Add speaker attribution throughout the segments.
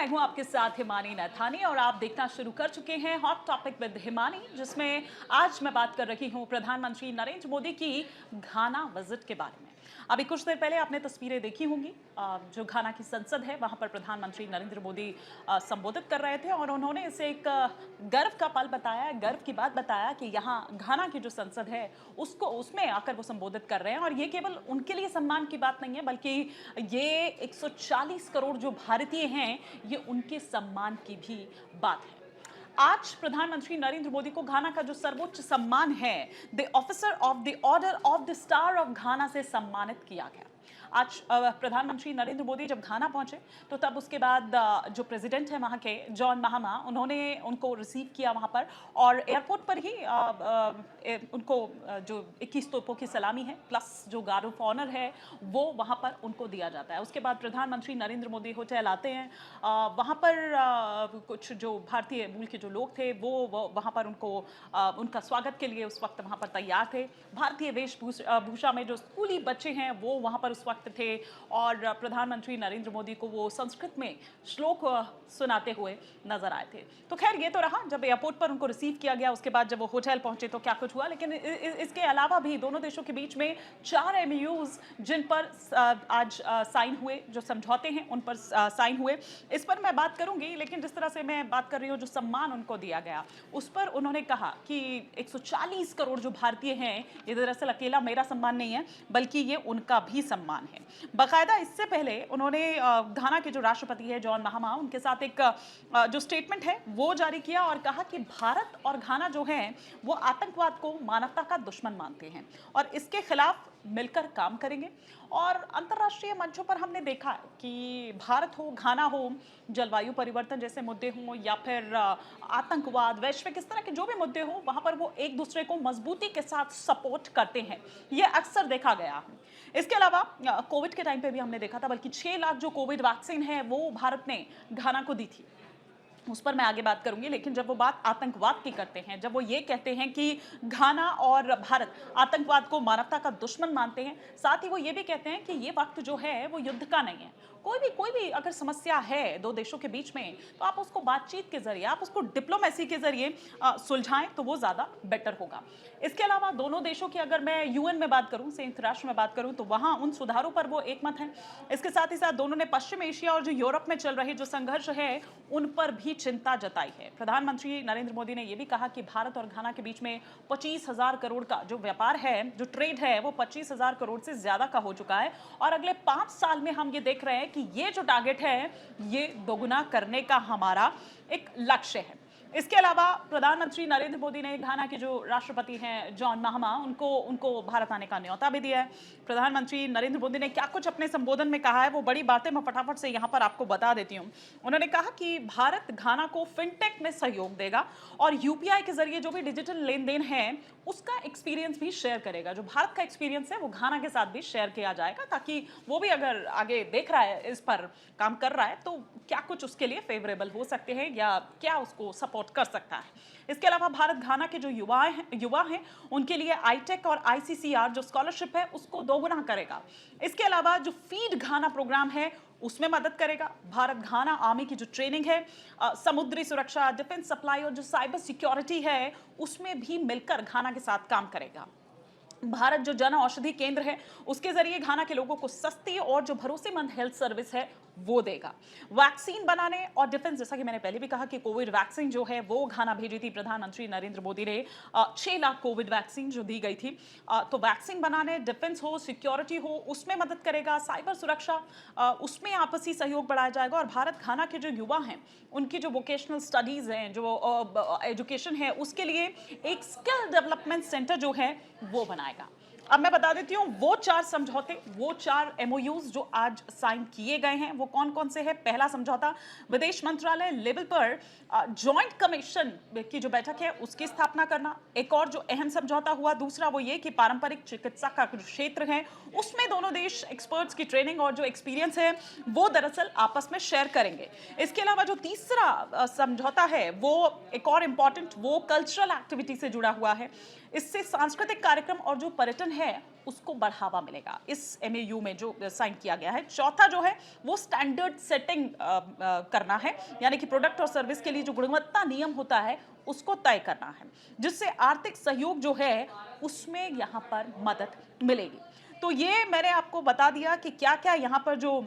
Speaker 1: हूं आपके साथ हिमानी नैथानी और आप देखना शुरू कर चुके हैं हॉट टॉपिक विद हिमानी, जिसमें आज मैं बात कर रही हूं प्रधानमंत्री नरेंद्र मोदी की घाना विजिट के बारे में। अभी कुछ देर पहले आपने तस्वीरें देखी होंगी, जो घाना की संसद है वहां पर प्रधानमंत्री नरेंद्र मोदी संबोधित कर रहे थे और उन्होंने इसे एक गर्व का पल बताया, गर्व की बात बताया कि यहाँ घाना की जो संसद है उसमें आकर वो संबोधित कर रहे हैं। और ये केवल उनके लिए सम्मान की बात नहीं है, बल्कि ये 140 करोड़ जो भारतीय हैं, ये उनके सम्मान की भी बात है। आज प्रधानमंत्री नरेंद्र मोदी को घाना का जो सर्वोच्च सम्मान है, the officer of the order of the star of घाना से सम्मानित किया गया। आज प्रधानमंत्री नरेंद्र मोदी जब घाना पहुंचे तो तब उसके बाद जो प्रेसिडेंट है वहां के जॉन महामा, उन्होंने उनको रिसीव किया वहां पर और एयरपोर्ट पर ही उनको जो 21 तोपों की सलामी है प्लस जो गार्ड ऑफ ऑनर है वो वहां पर उनको दिया जाता है। उसके बाद प्रधानमंत्री नरेंद्र मोदी होटल आते हैं, वहां पर कुछ जो भारतीय मूल के जो लोग थे वो वहां पर उनका स्वागत के लिए उस वक्त वहां पर तैयार थे। भारतीय वेशभूषा में जो स्कूली बच्चे हैं वो वहां पर उस वक्त थे और प्रधानमंत्री नरेंद्र मोदी को वो संस्कृत में श्लोक सुनाते हुए नजर आए थे। तो खैर ये तो रहा जब एयरपोर्ट पर उनको रिसीव किया गया, उसके बाद जब वो होटल पहुंचे तो क्या कुछ हुआ। लेकिन इसके अलावा भी दोनों देशों के बीच में 4 एमओयूज जिन पर आज साइन हुए, जो समझौते हैं उन पर साइन हुए, इस पर मैं बात करूंगी। लेकिन जिस तरह से मैं बात कर रही हूँ, जो सम्मान उनको दिया गया उस पर उन्होंने कहा कि 140 करोड़ जो भारतीय हैं, ये दरअसल अकेला मेरा सम्मान नहीं है, बल्कि ये उनका भी सम्मान है। बाकायदा इससे पहले उन्होंने घाना के जो राष्ट्रपति है जॉन महामा, उनके साथ एक जो स्टेटमेंट है वो जारी किया और कहा कि भारत और घाना जो है वो आतंकवाद को मानवता का दुश्मन मानते हैं और इसके खिलाफ मिलकर काम करेंगे। और अंतर्राष्ट्रीय मंचों पर हमने देखा है कि भारत हो, घाना हो, जलवायु परिवर्तन जैसे मुद्दे हों या फिर आतंकवाद, वैश्विक इस तरह के जो भी मुद्दे हों, वहां पर वो एक दूसरे को मजबूती के साथ सपोर्ट करते हैं। ये अक्सर देखा गया है। इसके अलावा कोविड के टाइम पे भी हमने देखा था, बल्कि 6 लाख जो कोविड वैक्सीन है वो भारत ने घाना को दी थी, उस पर मैं आगे बात करूंगी। लेकिन जब वो बात आतंकवाद की करते हैं, जब वो ये कहते हैं कि घाना और भारत आतंकवाद को मानवता का दुश्मन मानते हैं, साथ ही वो ये भी कहते हैं कि ये वक्त जो है वो युद्ध का नहीं है। कोई भी अगर समस्या है दो देशों के बीच में, तो आप उसको बातचीत के जरिए, आप उसको डिप्लोमेसी के जरिए सुलझाएं तो वो ज्यादा बेटर होगा। इसके अलावा दोनों देशों की अगर मैं यूएन में बात करूं, संयुक्त राष्ट्र में बात करूं, तो वहां उन सुधारों पर वो एकमत हैं। इसके साथ ही साथ दोनों ने पश्चिम एशिया और जो यूरोप में चल रहे जो संघर्ष है उन पर भी चिंता जताई है। प्रधानमंत्री नरेंद्र मोदी ने यह भी कहा कि भारत और घाना के बीच में 25,000 करोड़ का जो व्यापार है, जो ट्रेड है, वो 25,000 करोड़ से ज्यादा का हो चुका है और अगले 5 साल में हम ये देख रहे हैं कि ये जो टारगेट है ये दोगुना करने का हमारा एक लक्ष्य है। इसके अलावा प्रधानमंत्री नरेंद्र मोदी ने घाना के जो राष्ट्रपति हैं जॉन महामा, उनको भारत आने का न्योता भी दिया है। प्रधानमंत्री नरेंद्र मोदी ने क्या कुछ अपने संबोधन में कहा है, वो बड़ी बातें मैं फटाफट से यहाँ पर आपको बता देती हूँ। उन्होंने कहा कि भारत घाना को फिनटेक में सहयोग देगा और यूपीआई के जरिए जो भी डिजिटल लेन देन है उसका एक्सपीरियंस भी शेयर करेगा। जो भारत का एक्सपीरियंस है वो घाना के साथ भी शेयर किया जाएगा, ताकि वो भी अगर आगे देख रहा है, इस पर काम कर रहा है, तो क्या कुछ उसके लिए फेवरेबल हो सकते हैं या क्या उसको सपोर्ट कर सकता है। इसके अलावा भारत घाना के जो युवा हैं उनके लिए आईटेक और आईसीसीआर जो स्कॉलरशिप है उसको दोगुना करेगा। इसके अलावा जो फीड घाना प्रोग्राम है उसमें मदद करेगा। भारत घाना आर्मी की जो ट्रेनिंग है, समुद्री सुरक्षा, डिफेंस सप्लाई और जो साइबर सिक्योरिटी है उसमें भी मिलकर घाना के साथ काम करेगा। भारत जो जन औषधि केंद्र है उसके जरिए घाना के लोगों को सस्ती और जो भरोसेमंद हेल्थ सर्विस है वो देगा। वैक्सीन बनाने और डिफेंस, जैसा कि मैंने पहले भी कहा कि कोविड वैक्सीन जो है वो घाना भेजी थी प्रधानमंत्री नरेंद्र मोदी ने, 6 लाख कोविड वैक्सीन जो दी गई थी, तो वैक्सीन बनाने, डिफेंस हो, सिक्योरिटी हो, उसमें मदद करेगा। साइबर सुरक्षा, उसमें आपसी सहयोग बढ़ाया जाएगा। और भारत घाना के जो युवा हैं उनकी जो वोकेशनल स्टडीज हैं, जो एजुकेशन है, उसके लिए एक स्किल डेवलपमेंट सेंटर जो है वो बनाएगा। अब मैं बता देती हूँ वो 4 समझौते, वो 4 एमओयूज जो आज साइन किए गए हैं वो कौन कौन से हैं। पहला समझौता विदेश मंत्रालय लेवल पर जॉइंट कमीशन की जो बैठक है उसकी स्थापना करना। एक और जो अहम समझौता हुआ दूसरा वो ये कि पारंपरिक चिकित्सा का जो क्षेत्र है उसमें दोनों देश एक्सपर्ट्स की ट्रेनिंग और जो एक्सपीरियंस है वो दरअसल आपस में शेयर करेंगे। इसके अलावा जो तीसरा समझौता है वो एक और इम्पॉर्टेंट, वो कल्चरल एक्टिविटी से जुड़ा हुआ है। इससे सांस्कृतिक कार्यक्रम और जो पर्यटन है उसको बढ़ावा मिलेगा इस एमओयू में जो साइन किया गया है। चौथा जो है वो स्टैंडर्ड सेटिंग करना है, यानी कि प्रोडक्ट और सर्विस के लिए जो गुणवत्ता नियम होता है उसको तय करना है, जिससे आर्थिक सहयोग जो है उसमें यहाँ पर मदद मिलेगी। तो ये मैंने आपको बता दिया कि क्या क्या यहाँ पर जो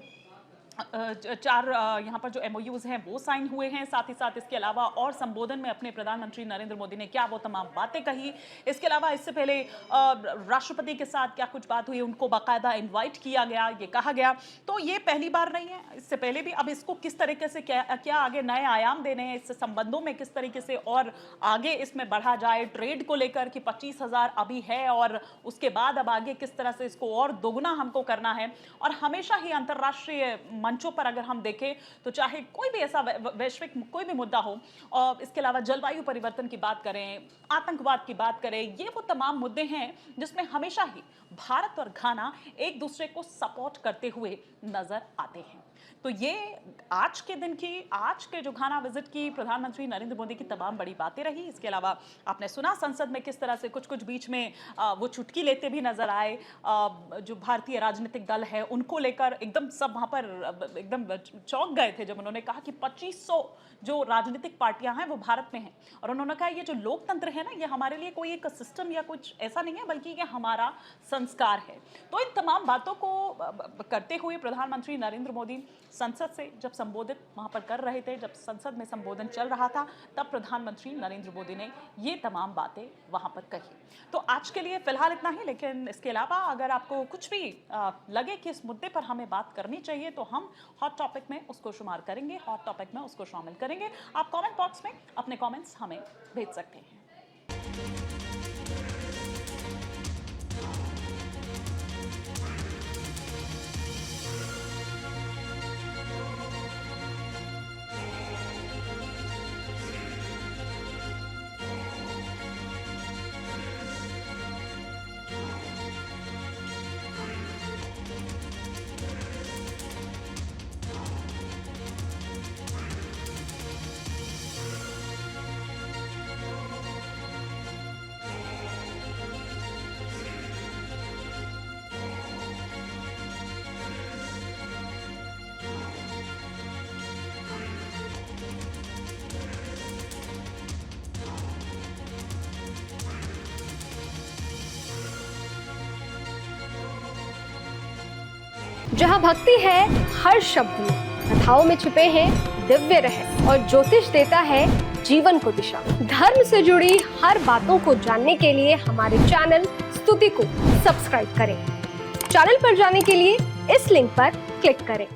Speaker 1: चार यहाँ पर जो एमओयूज हैं वो साइन हुए हैं। साथ ही साथ इसके अलावा और संबोधन में अपने प्रधानमंत्री नरेंद्र मोदी ने क्या वो तमाम बातें कही। इसके अलावा इससे पहले राष्ट्रपति के साथ क्या कुछ बात हुई, उनको बाकायदा इनवाइट किया गया, ये कहा गया। तो ये पहली बार नहीं है, इससे पहले भी। अब इसको किस तरीके से क्या आगे नए आयाम देने हैं, इससे संबंधों में किस तरीके से और आगे इसमें बढ़ा जाए, ट्रेड को लेकर कि 25,000 अभी है और उसके बाद अब आगे किस तरह से इसको और दोगुना हमको करना है। और हमेशा ही अंतर्राष्ट्रीय मंचों पर अगर हम देखें तो चाहे कोई भी ऐसा वैश्विक कोई भी मुद्दा हो, और इसके अलावा जलवायु परिवर्तन की बात करें, आतंकवाद की बात करें, ये वो तमाम मुद्दे हैं जिसमें हमेशा ही भारत और घाना एक दूसरे को सपोर्ट करते हुए नजर आते हैं। तो ये आज के दिन की, आज के जो घाना विजिट की प्रधानमंत्री नरेंद्र मोदी की तमाम बड़ी बातें रही। इसके अलावा आपने सुना संसद में किस तरह से कुछ बीच में वो चुटकी लेते भी नजर आए। जो भारतीय राजनीतिक दल है उनको लेकर एकदम सब वहां पर एकदम चौंक गए थे जब उन्होंने कहा कि 2500 जो राजनीतिक पार्टियां हैं वो भारत में हैं, और उन्होंने कहा ये जो लोकतंत्र है ना, ये हमारे लिए कोई एक सिस्टम या कुछ ऐसा नहीं है, बल्कि ये हमारा संस्कार है। तो इन तमाम बातों को करते हुए प्रधानमंत्री नरेंद्र मोदी संसद से जब संबोधित वहां पर कर रहे थे, जब संसद में संबोधन चल रहा था, तब प्रधानमंत्री नरेंद्र मोदी ने ये तमाम बातें वहां पर कही। तो आज के लिए फिलहाल इतना ही, लेकिन इसके अलावा अगर आपको कुछ भी लगे कि इस मुद्दे पर हमें बात करनी चाहिए तो हम हॉट टॉपिक में उसको शुमार करेंगे, हॉट टॉपिक में उसको शामिल करेंगे। आप कमेंट बॉक्स में अपने कमेंट्स हमें भेज सकते हैं।
Speaker 2: जहाँ भक्ति है हर शब्द में, कथाओं में छुपे हैं दिव्य रहस्य, और ज्योतिष देता है जीवन को दिशा। धर्म से जुड़ी हर बातों को जानने के लिए हमारे चैनल स्तुति को सब्सक्राइब करें। चैनल पर जाने के लिए इस लिंक पर क्लिक करें।